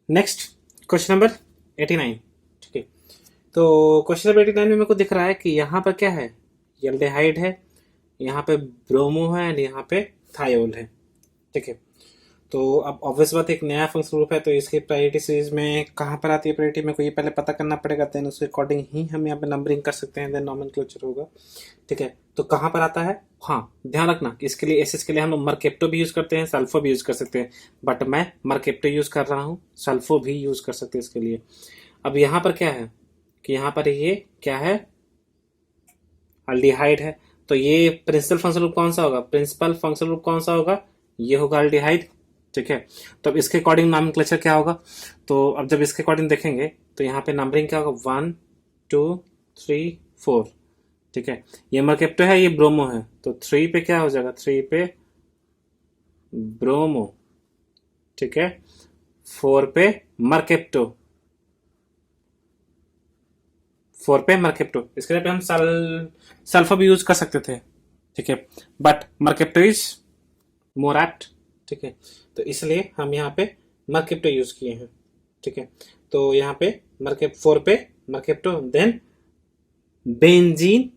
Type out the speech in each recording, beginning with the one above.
Next question number 89। ठीक है, तो क्वेश्चन नंबर 89 में मेरे को दिख रहा है कि यहाँ पर क्या है, एल्डिहाइड है, यहाँ पे ब्रोमो है एंड यहाँ पे थायोल है। ठीक है, तो अब ऑब्वियस बात है, एक नया फंक्शनल ग्रुप है तो इसकी प्रायोरिटी सीरीज में कहाँ पर आती है प्रायोरिटी, मेरे को ये पहले पता करना पड़ेगा, देन उसके अकॉर्डिंग ही हम यहाँ पे नंबरिंग कर सकते हैं, देन नॉमेनक्लेचर होगा। ठीक है, तो कहाँ पर आता है, हाँ ध्यान रखना कि इसके लिए एसिस के लिए हम लोग मर्केप्टो भी यूज करते हैं, सल्फो भी यूज कर सकते हैं, बट मैं मर्केप्टो यूज कर रहा हूँ, सल्फो भी यूज कर सकते हैं इसके लिए। अब यहाँ पर क्या है कि यहाँ पर ये क्या है, अल्डिहाइड है, तो ये प्रिंसिपल फंक्शनल ग्रुप कौन सा होगा, प्रिंसिपल फंक्शनल ग्रुप कौन सा होगा, ये होगा अल्डिहाइड। ठीक है, तो अब इसके अकॉर्डिंग नॉमेनक्लेचर क्या होगा, तो अब जब इसके अकॉर्डिंग देखेंगे तो यहाँ पे नंबरिंग क्या होगा, 1 2 3 4। ठीक है, ये मर्केप्टो है, ये ब्रोमो है, तो 3 पे क्या हो जाएगा, 3 पे ब्रोमो। ठीक है, 4 पे मर्केप्टो, 4 पे मर्केप्टो, इसके लिए पे हम सल्फा भी यूज कर सकते थे। ठीक है, बट मर्केप्टो इज मोर एप्ट। ठीक है, तो इसलिए हम यहाँ पे मर्केप्टो यूज किए हैं। ठीक है, तो यहाँ पे मर्केप 4 पे मर्केप्टो, देन बेंजीन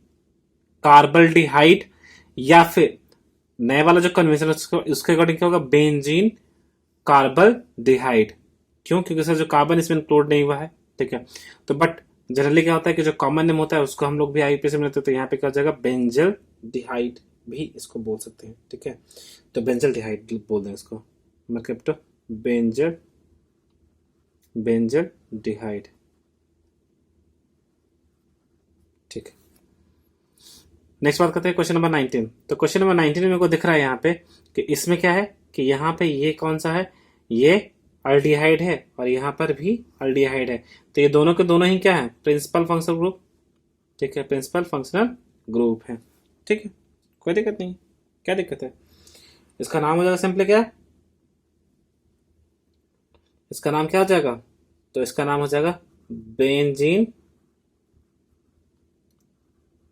कार्बल्डिहाइड, या फिर नए वाला जो कन्वेंशन उसके अकॉर्डिंग क्या होगा, बेंजीन कार्बल्डिहाइड। क्यों, क्योंकि सर जो कार्बन इसमें इंक्लूड नहीं हुआ है। ठीक है, तो बट जनरली क्या होता है कि जो कॉमन नेम होता है उसको हम लोग भी आईपी से मिलते हैं, तो यहाँ पे क्या हो जाएगा, बेंजल डिहाइड भी इसको बोल सकते हैं। ठीक है, तो बेंजल डिहाइड बोल दें इसको, मतलब तो बेंजल बेंजल डिहाइड। ठीक है, नेक्स्ट बात करते हैं क्वेश्चन नंबर 19। तो क्वेश्चन नंबर 19 में मेरे को दिख रहा है यहाँ पे कि इसमें क्या है कि यहाँ पे ये कौन सा है, ये अल्डिहाइड है और यहाँ पर भी अल्डिहाइड है, तो ये दोनों के दोनों ही क्या है, प्रिंसिपल फंक्शनल ग्रुप। ठीक है, प्रिंसिपल फंक्शनल ग्रुप है। ठीक है, कोई दिक्कत नहीं, क्या दिक्कत है, इसका नाम हो जाएगा सिंपली क्या, इसका नाम क्या हो जाएगा, तो इसका नाम हो जाएगा बेंजीन।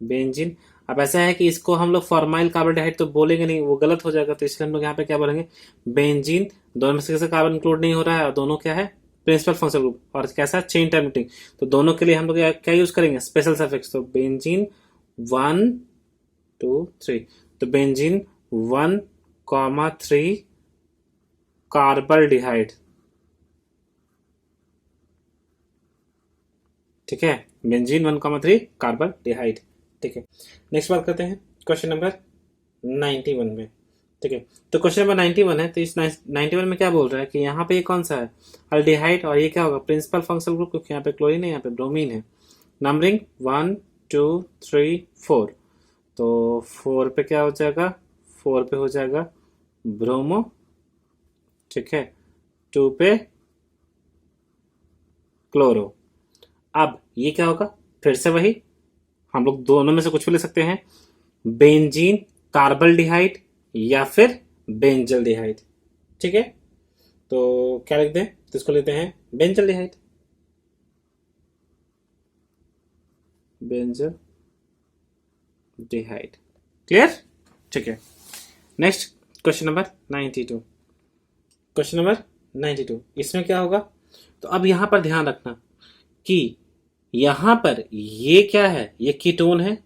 बेंजीन, अब ऐसा है कि इसको हम लोग फॉर्माइल कार्बोहाइड्रेट तो बोलेंगे नहीं, वो गलत हो जाएगा, तो इसलिए हम लोग यहाँ पे क्या बोलेंगे, बेंजीन। दोनों में से किसी कार्बन इंक्लूड नहीं हो रहा है और दोनों क्या है, प्रिंसिपल फंक्शनल ग्रुप, और कैसा चेन टर्मिनेटिंग, तो दोनों के लिए हम लोग क्या यूज करेंगे, स्पेशल सफिक्स, तो बेंजीन 1 2 3, तो बेंजीन 1 3 कार्बल्डिहाइड। ठीक है, बेंजीन 1 3 कार्बल्डिहाइड। ठीक है, नेक्स्ट बात करते हैं क्वेश्चन नंबर 91 में। ठीक है, तो क्वेश्चन नंबर 91 है, तो इस 91 में क्या बोल रहा है कि यहाँ पे ये कौन सा है, अल्डिहाइड, और ये क्या होगा, प्रिंसिपल फंक्शनल ग्रुप, क्योंकि यहाँ पे क्लोरीन है, यहाँ पे ब्रोमीन है। नंबरिंग 1 2 3 4, तो 4 पे क्या हो जाएगा, 4 पे हो जाएगा ब्रोमो। ठीक है, 2 पे क्लोरो। अब ये क्या होगा, फिर से वही, हम लोग दोनों में से कुछ भी ले सकते हैं, बेंजीन कार्बल्डिहाइड या फिर बेंजल्डिहाइड। ठीक है, तो क्या लिखते हैं, तो इसको लेते हैं बेंजल्डिहाइड, बेंजल्डिहाइड। क्लियर। ठीक है, next question number 92। Question number 92, इसमें क्या होगा, तो अब यहां पर ध्यान रखना कि यहां पर ये क्या है, ये कीटोन है,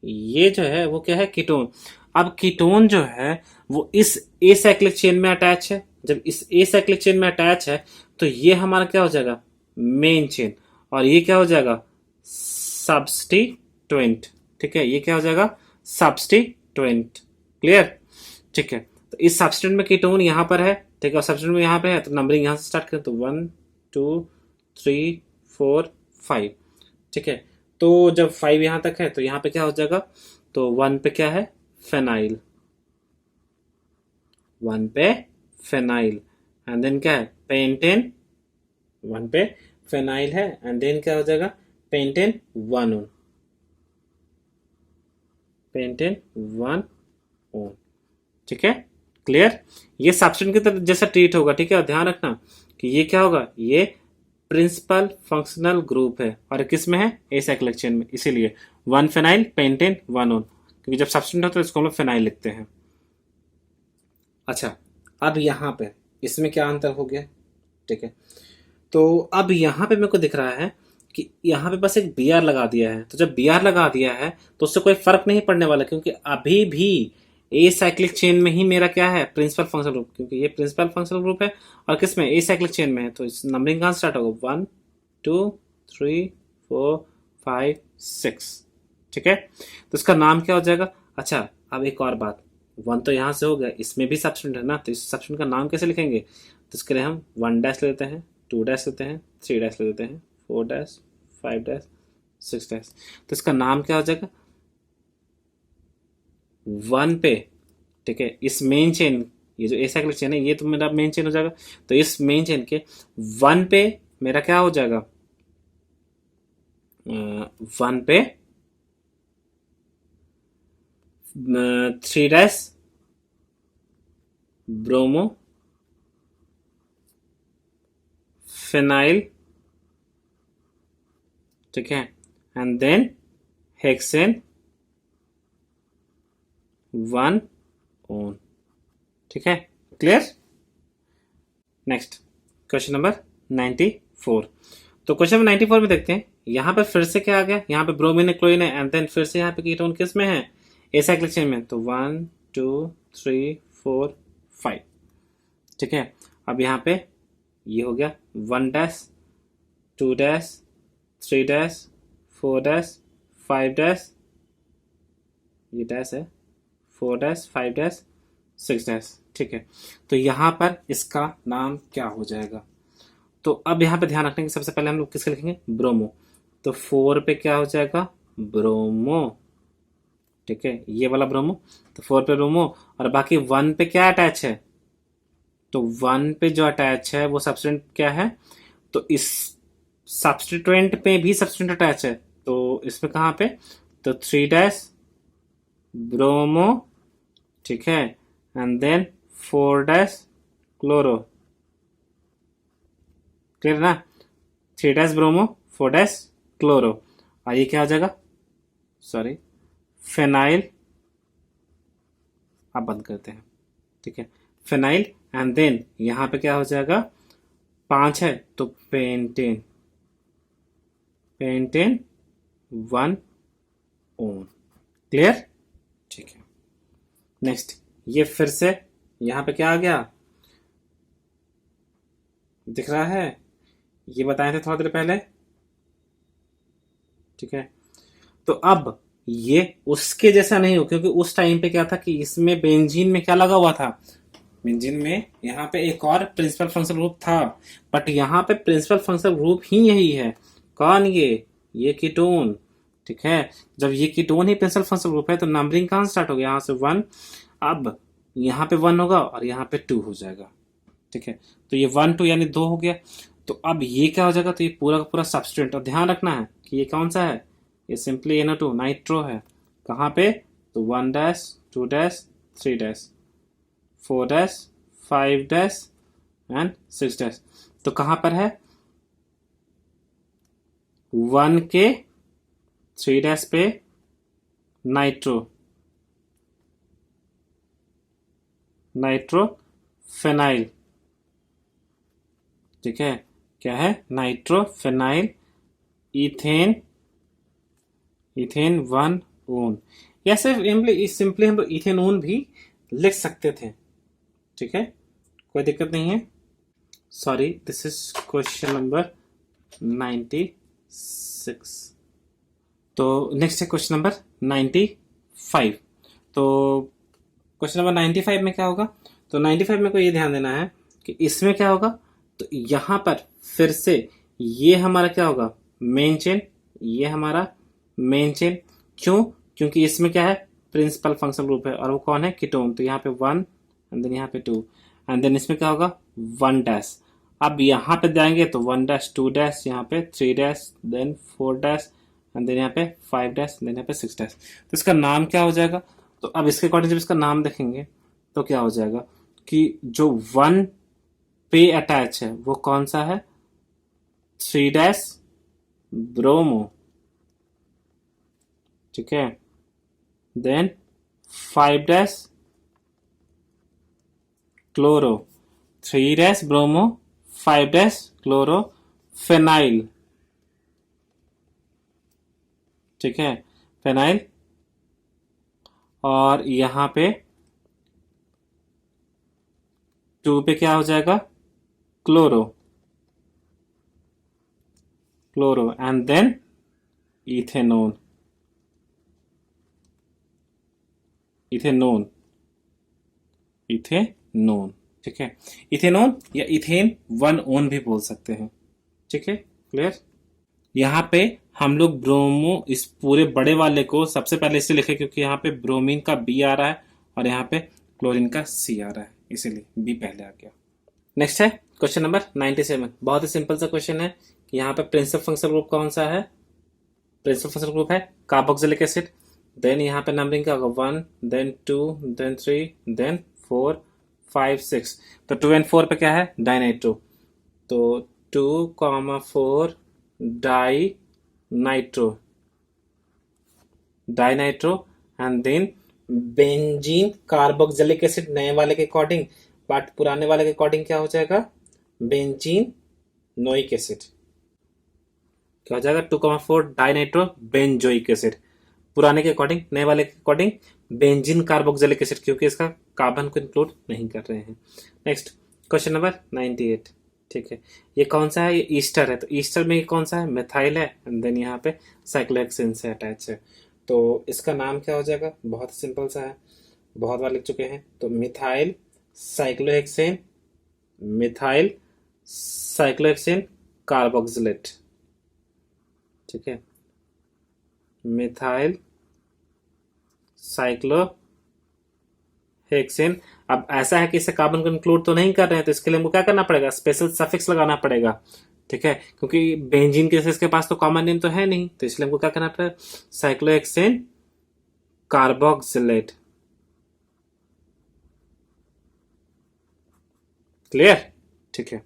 ये जो है वो क्या है, कीटोन। अब कीटोन जो है वो इस ए साइक्लिक चेन में अटैच है, जब इस ए साइक्लिक चेन में अटैच है तो ये हमारा क्या हो जाएगा, मेन चेन, और ये क्या हो जाएगा, सब्स्टिट्यूएंट। ठीक है, ये क्या हो जाएगा, सब्स्टिट्यूएंट। क्लियर। ठीक है, तो इस सब्स्टिट्यूएंट में कीटोन यहाँ पर है, ठीक है, और सब्स्टिट्यूएंट में यहाँ पे है, तो नंबरिंग यहाँ से स्टार्ट करें, तो 1 2 3 4 5। ठीक है, तो जब 5 यहां तक है तो यहाँ पे क्या हो जाएगा, तो 1 पे क्या है, फेनाइल, 1 पे फेनाइल, एंड देन क्या है, पेंटेन, 1 पे फेनाइल है, एंड देन क्या हो जाएगा, पेंटेन 1 ओन, पेंटेन 1 ओन। ठीक है, क्लियर। ये सब्सटेंस की तरह जैसा ट्रीट होगा। ठीक है, और ध्यान रखना कि ये क्या होगा, ये प्रिंसिपल फंक्शनल ग्रुप है, और किस में है, ए साइक्लिक चेन में, इसीलिए 1 फेनाइल पेंटेन 1 ओन, क्योंकि जब सब्सटेंस होता है इसको हम लोग फेनाइल लिखते हैं। अच्छा, अब यहां पे इसमें क्या अंतर हो गया, ठीक है, तो अब यहाँ पे मेरे को दिख रहा है कि यहाँ पे बस एक बी आर लगा दिया है। तो जब बी आर लगा दिया है तो उससे कोई फर्क नहीं पड़ने वाला, क्योंकि अभी भी ए साइक्लिक चेन में ही मेरा क्या है, प्रिंसिपल फंक्शनल ग्रुप, क्योंकि ये प्रिंसिपल फंक्शनल ग्रुप है और किस में, ए साइक्लिक चेन में है। तो इस नंबरिंग कहाँ स्टार्ट होगा, 1 2 3 4 5 6। ठीक है, तो इसका नाम क्या हो जाएगा। अच्छा, अब एक और बात, 1 तो यहाँ से हो गया, इसमें भी सब्स्टिट्यूट है ना, तो इस सब्स्टिट्यूट का नाम कैसे लिखेंगे। तो इसके लिए हम 1 डैश लेते हैं, 2 डैश लेते हैं, 3 डैश लेते हैं, 4 डैश, 5 डैश, 6 डैश। तो इसका नाम क्या हो जाएगा, 1 पे, ठीक है, इस मेन चेन, ये जो एसाइक्लिक चेन है ये तो मेरा मेन चेन हो जाएगा। तो इस मेन चेन के 1 पे मेरा क्या हो जाएगा, 1 पे 3 डैश ब्रोमो फिनाइल, ठीक है, एंड देन हेक्सेन 1 ओन। ठीक है, क्लियर। Next question number 94। तो क्वेश्चन नंबर 94 में देखते हैं, यहाँ पे फिर से क्या आ गया, यहाँ पे ब्रोमीन है, क्लोरीन है, एंड देन फिर से यहाँ पे कीटोन किस में है, एसाइक्लिक चेन में। तो 1 2 3 4 5। ठीक है, अब यहाँ पे ये हो गया 1 dash 2 dash 3 dash 4 dash 5 dash, ये डैश है, 4 डैश 5 डैश 6 डैश। ठीक है, तो यहाँ पर इसका नाम क्या हो जाएगा। तो अब यहाँ पे ध्यान रखने की, सबसे पहले हम लोग किसके लिखेंगे, ब्रोमो। तो 4 पे क्या हो जाएगा, ब्रोमो। ठीक है, ये वाला ब्रोमो, तो 4 पे ब्रोमो, और बाकी 1 पे क्या अटैच है, तो 1 पे जो अटैच है वो सब्स्टिट्यूएंट क्या है, तो इस सब्स्टिट्यूएंट पे भी सब्स्टिट्यूएंट अटैच है। तो इसमें कहाँ पे, तो 3 डैश ब्रोमो, ठीक है, and then 4 dash chloro, clear ना, 3 डैश ब्रोमो 4 डैश क्लोरो, और ये क्या हो जाएगा, सॉरी, फेनाइल। आप बंद करते हैं, ठीक है, फेनाइल, एंड देन यहां पे क्या हो जाएगा, 5 है तो पेंटेन, पेंटेन 1 ओन। क्लियर, ठीक है। नेक्स्ट, ये फिर से यहां पे क्या आ गया, दिख रहा है, ये बताए थे थोड़ा देर पहले। ठीक है, तो अब ये उसके जैसा नहीं हो, क्योंकि उस टाइम पे क्या था कि इसमें बेंजीन में क्या लगा हुआ था, बेंजीन में यहाँ पे एक और प्रिंसिपल फंक्शनल ग्रुप था, बट यहाँ पे प्रिंसिपल फंक्शनल ग्रुप ही यही है। कौन, ये कीटोन। ठीक है, जब ये कीटोन ही प्रिंसिपल फंक्शनल ग्रुप है तो नंबरिंग कहाँ स्टार्ट हो गया, यहाँ से 1, अब यहाँ पे 1 होगा और यहाँ पे 2 हो जाएगा। ठीक है, तो ये 1 2 यानी 2 हो गया। तो अब ये क्या हो जाएगा, तो ये पूरा का पूरा सब्स्टिट्यूएंट, और ध्यान रखना है कि ये कौन सा है, ये सिंपली NO2 नाइट्रो है। कहाँ पे, तो 1 dash 2 dash 3 dash 4 dash 5 dash and 6 dash. तो कहाँ पर है, 1 के 3 डैश पे नाइट्रो, नाइट्रो फेनाइल। ठीक है, क्या है, nitro phenyl ethane, ethane 1 own, या सिर्फ सिंपली हम लोग इथेन ओन भी लिख सकते थे। ठीक है, कोई दिक्कत नहीं है। Sorry, this is question number 96। तो नेक्स्ट है क्वेश्चन नंबर 95। तो क्वेश्चन नंबर 95 में क्या होगा, तो 95 में को ये ध्यान देना है कि इसमें क्या होगा, तो यहां पर फिर से ये हमारा क्या होगा, मेन चेन, ये हमारा मेन चेन। क्यों, क्योंकि इसमें क्या है, प्रिंसिपल फंक्शनल ग्रुप है, और वो कौन है, कीटोन। तो यहाँ पे 1 एंड देन यहाँ पे 2, एंड देन इसमें क्या होगा, 1 डैश। अब यहाँ पे जाएंगे तो 1 डैश 2 डैश, यहाँ पे 3 dash, then 4 dash, and then यहाँ पे 5 डैश, देन यहाँ पे 6 डैश। तो इसका नाम क्या हो जाएगा, तो अब इसके अकॉर्डिंग जब इसका नाम देखेंगे तो क्या हो जाएगा कि जो 1 पे अटैच है वो कौन सा है, 3 डैश ब्रोमो। ठीक है, then 5 dash chloro, 3 dash bromo 5 dash chloro, phenyl, ठीक है, फेनाइल। और यहां पे 2 पे क्या हो जाएगा, chloro, chloro and then ethanol, ethanol, ethanol, ठीक है। इथेनॉल या इथेन 1 ओन भी बोल सकते हैं, ठीक है, क्लियर। यहाँ पे हम लोग ब्रोमो, इस पूरे बड़े वाले को सबसे पहले इसलिए लिखे क्योंकि यहाँ पे ब्रोमीन का बी आ रहा है और यहाँ पे क्लोरीन का सी आ रहा है, इसीलिए बी पहले आ गया। नेक्स्ट है क्वेश्चन नंबर 97। बहुत ही सिंपल सा क्वेश्चन है कि यहाँ पे प्रिंसिपल फंक्शनल ग्रुप कौन सा है, प्रिंसिपल फंक्शनल ग्रुप है कार्बोक्सिलिक एसिड। देन यहाँ पे नंबरिंग क्या होगा, 1 देन 2 देन 3 देन 4 5 6। तो 2 एंड 4 पे क्या है, डाइनाइट्रो, तो 2,4 di nitro, dinitro and then benzene carboxylic acid, नए वाले के अकॉर्डिंग, बट पुराने वाले के अकॉर्डिंग क्या हो जाएगा, बेंजीन नोइक एसिड, क्या हो जाएगा 2,4 डाइनाइट्रो बेंजोइक एसिड। पुराने के अकॉर्डिंग, नए वाले के अकॉर्डिंग बेंजीन कार्बोक्सिलिक एसिड, क्योंकि इसका कार्बन को इंक्लूड नहीं कर रहे हैं। नेक्स्ट क्वेश्चन नंबर 98, ठीक है। ये कौन सा है, ये ईस्टर है, तो ईस्टर में ये कौन सा है, मिथाइल है एंड देन यहाँ पे साइक्लोहेक्सेन से अटैच है। तो इसका नाम क्या हो जाएगा, बहुत सिंपल सा है, बहुत बार लिख चुके हैं। तो methyl cyclohexane, methyl cyclohexane carboxylate, ठीक है, मिथाइल साइक्लोहेक्सेन। अब ऐसा है कि इससे कार्बन को इंक्लूड तो नहीं कर रहे हैं, तो इसके लिए हमको क्या करना पड़ेगा, स्पेशल सफिक्स लगाना पड़ेगा, ठीक है, क्योंकि बेंजीन के इसके पास तो कॉमन नेम तो है नहीं, तो इसलिए हमको क्या करना पड़ेगा, साइक्लोहेक्सेन कार्बोक्सिलेट, क्लियर, ठीक है।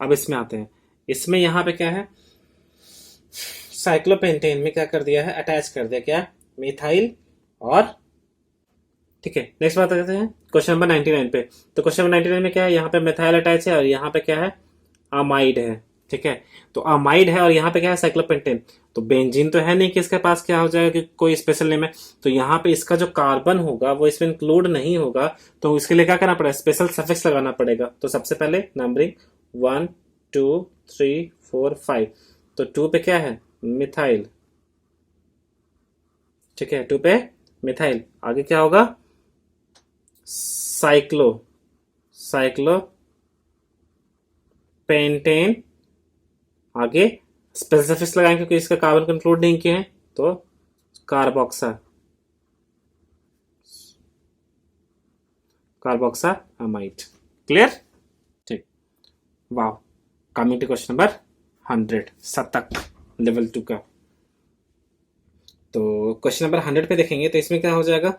अब इसमें आते हैं, इसमें यहां पे क्या है, साइक्लोपेंटेन में क्या कर दिया है, अटैच कर दिया क्या, मिथाइल और, ठीक है। नेक्स्ट बात करते हैं क्वेश्चन नंबर 99 पे। तो क्वेश्चन नंबर 99 में क्या है, यहाँ पे मिथाइल अटैच है और यहाँ पे क्या है, अमाइड है, ठीक है। तो अमाइड है और यहाँ पे क्या है, साइक्लोपेंटेन। तो बेंजीन तो है नहीं कि इसके पास क्या हो जाएगा कि कोई स्पेशल नेम है, तो यहाँ पे इसका जो कार्बन होगा वो इसमें इंक्लूड नहीं होगा, तो इसके लिए क्या करना पड़ेगा, स्पेशल सफिक्स लगाना पड़ेगा। तो सबसे पहले नंबरिंग 1 2 3 4 5, तो 2 पे क्या है, मिथाइल, ठीक है, 2 पे मिथाइल, आगे क्या होगा, साइक्लो, साइक्लो पेंटेन, आगे स्पेसिफिक्स लगाएंगे क्योंकि इसका कार्बन इंक्लूड नहीं किए हैं, तो कार्बोक्सा, कार्बोक्सा अमाइड, क्लियर, ठीक। वाह, कमिंग टू क्वेश्चन नंबर 100, शतक लेवल 2 का। तो क्वेश्चन नंबर 100 पे देखेंगे तो इसमें क्या हो जाएगा,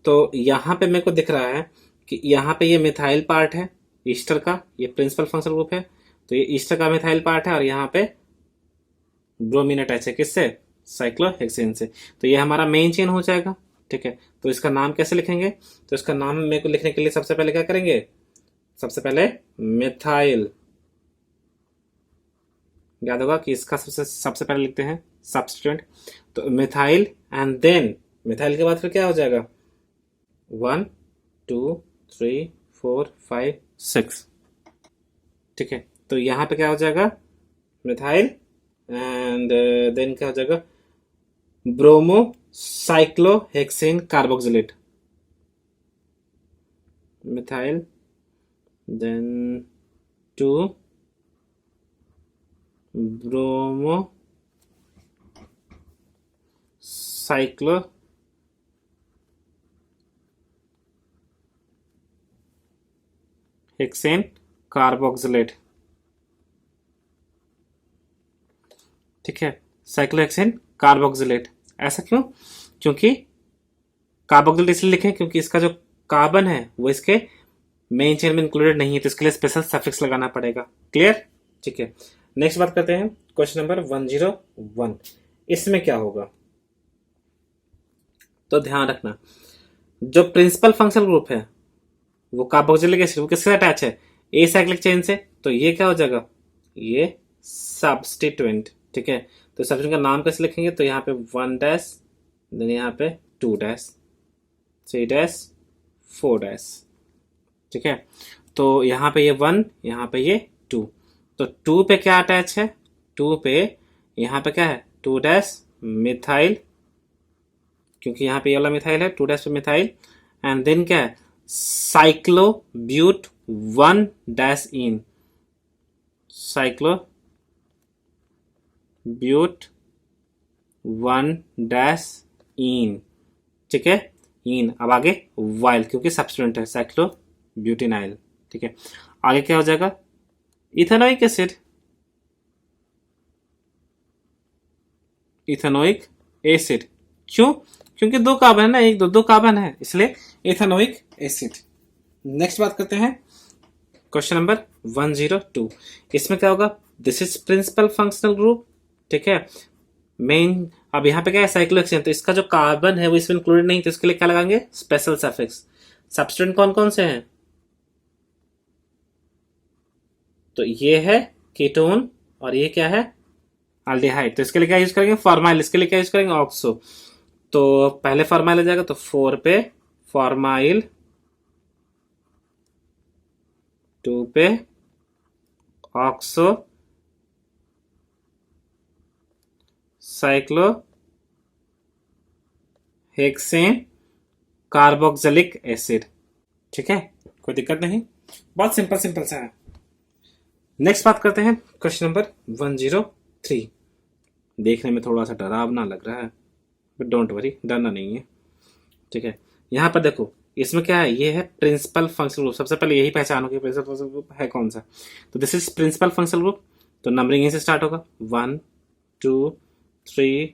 तो यहाँ पे मेरे को दिख रहा है कि यहाँ पे ये मिथाइल पार्ट है ईस्टर का, ये प्रिंसिपल फंक्शनल ग्रुप है, तो ये ईस्टर का मिथाइल पार्ट है और यहाँ पे ब्रोमीन अटैच है, किससे, साइक्लोहेक्सेन से, तो ये हमारा मेन चेन हो जाएगा, ठीक है। तो इसका नाम कैसे लिखेंगे, तो इसका नाम मेरे को लिखने के लिए सबसे पहले क्या करेंगे, सबसे पहले मिथाइल, याद होगा कि इसका सबसे पहले लिखते हैं सब्स्टिट्यूएंट, तो मिथाइल एंड देन मिथाइल के बाद फिर क्या हो जाएगा, 1 2 3 4 5 6, ठीक है। तो यहाँ पे क्या हो जाएगा, मिथाइल एंड देन क्या हो जाएगा, bromo cyclohexane carboxylate, methyl then 2 bromo cyclohexane carboxylate, ठीक है, साइक्लोहेक्सेन कार्बोक्सिलेट। ऐसा क्यों, क्योंकि कार्बोक्सिलेट इसलिए लिखे क्योंकि इसका जो कार्बन है वो इसके मेन चेन में इंक्लूडेड नहीं है, तो इसके लिए स्पेशल सफिक्स लगाना पड़ेगा, क्लियर, ठीक है। नेक्स्ट बात करते हैं क्वेश्चन नंबर 101। इसमें क्या होगा, तो ध्यान रखना, जो प्रिंसिपल फंक्शनल ग्रुप है वो कार्बोक्सिलिक एसिड, वो किससे अटैच है, ए साइक्लिक चेन से, तो ये क्या हो जाएगा, ये सब्स्टिट्यूएंट, ठीक है। तो सब्स्टिट्यूएंट का नाम कैसे लिखेंगे, तो यहाँ पे 1 डैश, देन यहाँ पे 2 डैश, 3 डैश, 4 डैश, ठीक है। तो यहाँ पे ये 1, यहाँ पे ये 2, तो 2 पे क्या अटैच है, 2 पे यहाँ पे क्या है, 2 डैश मिथाइल, क्योंकि यहाँ पे ये वाला मिथाइल है, 2 डैश पे मिथाइल, एंड देन क्या है, साइक्लोब्यूट 1 डैश इन, साइक्लोब्यूट 1 डैश इन, ठीक है, इन। अब आगे वाइल, क्योंकि सब्स्टिट्यूएंट है, साइक्लोब्यूटेनाइल, ठीक है। आगे क्या हो जाएगा, इथेनोइक एसिड, इथेनोइक एसिड, क्यों, क्योंकि 2 कार्बन है ना, 1 2 2 कार्बन है, इसलिए इथेनोइक एसिड। नेक्स्ट बात करते हैं क्वेश्चन नंबर 102। इसमें क्या होगा, this is principal functional group, ठीक है। मेन, अब यहाँ पे क्या है, साइक्लोहेक्सेन, तो इसका जो कार्बन है वो इसमें इंक्लूडेड नहीं, तो इसके लिए क्या लगाएंगे, स्पेशल सफिक्स। सब्स्टिट्यूएंट कौन कौन से हैं, तो ये है कीटोन और ये क्या है, अल्डिहाइड, तो इसके लिए क्या यूज करेंगे, फॉर्माइल, इसके लिए क्या यूज करेंगे, ऑक्सो। तो पहले फॉर्माइल आ जाएगा, तो 4 पे फॉर्माइल, 2 पे oxo cyclo hexane carboxylic acid, ठीक है, कोई दिक्कत नहीं, बहुत सिंपल सिंपल सा है। नेक्स्ट बात करते हैं क्वेश्चन नंबर 103। देखने में थोड़ा सा डरावना लग रहा है, बट डोंट वरी, डरना नहीं है, ठीक है। यहाँ पर देखो, इसमें क्या है, ये है प्रिंसिपल फंक्शनल ग्रुप। सबसे पहले यही पहचानो कि प्रिंसिपल फंक्शनल ग्रुप है कौन सा, तो this is principal functional group. तो नंबरिंग यहीं से स्टार्ट होगा, 1 2 3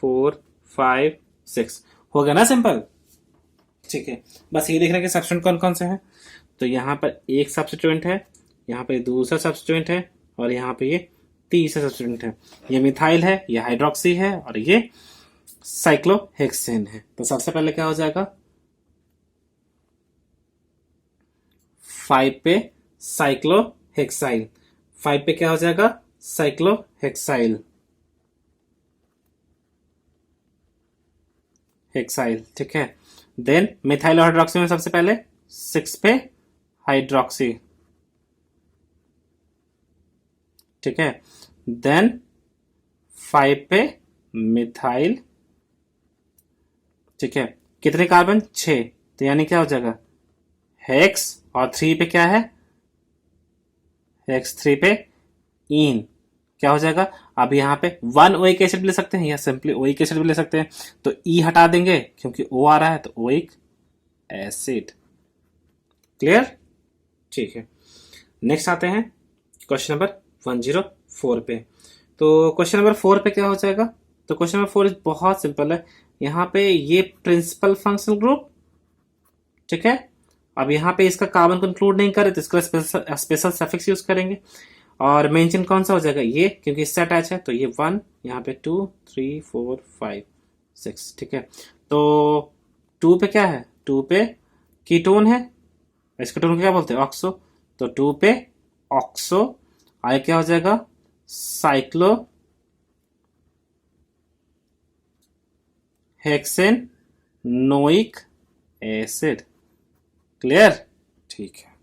4 5 6, हो गया ना सिंपल, ठीक है। बस ये देख रहे हैं कि सब्स्टिट्यूएंट कौन कौन से हैं, तो यहाँ पर एक सब्स्टिट्यूएंट है, यहाँ पे दूसरा सब्स्टिट्यूएंट है, और यहाँ पे ये तीसरा सब्स्टिट्यूएंट है। ये मिथाइल है, ये हाइड्रोक्सी है, और ये साइक्लोहेक्सेन है। तो सबसे पहले क्या हो जाएगा, 5 पे साइक्लोहेक्साइल, 5 पे क्या हो जाएगा, साइक्लोहेक्साइल, हेक्साइल, ठीक है। देन मिथाइल और हाइड्रोक्सी में सबसे पहले 6 पे हाइड्रोक्सी, ठीक है। देन 5 पे मिथाइल, ठीक है। कितने कार्बन, 6, तो यानी क्या हो जाएगा, हेक्स, और 3 पे क्या है, हेक्स 3 पे इन, क्या हो जाएगा। अब यहाँ पे 1 ओइक एसिड भी ले सकते हैं या सिंपली ओइक एसिड भी ले सकते हैं, तो ई हटा देंगे क्योंकि ओ आ रहा है, तो ओइक एसिड, क्लियर, ठीक है। नेक्स्ट आते हैं क्वेश्चन नंबर 104 पे। तो क्वेश्चन नंबर 4 पे क्या हो जाएगा, तो क्वेश्चन नंबर 4 बहुत सिंपल है। यहाँ पे ये प्रिंसिपल फंक्शनल ग्रुप, ठीक है। अब यहाँ पे इसका कार्बन को इंक्लूड नहीं करे, तो इसका स्पेशल सफिक्स यूज करेंगे, और मेंशन कौन सा हो जाएगा, ये, क्योंकि इससे अटैच है, तो ये 1, यहाँ पे 2 3 4 5 6, ठीक है। तो 2 पे क्या है, 2 पे कीटोन है, इस कीटोन को क्या बोलते हैं, ऑक्सो, तो 2 पे ऑक्सो, आगे क्या हो जाएगा, साइक्लो हेक्सेन नोइक एसिड, क्लियर, ठीक है।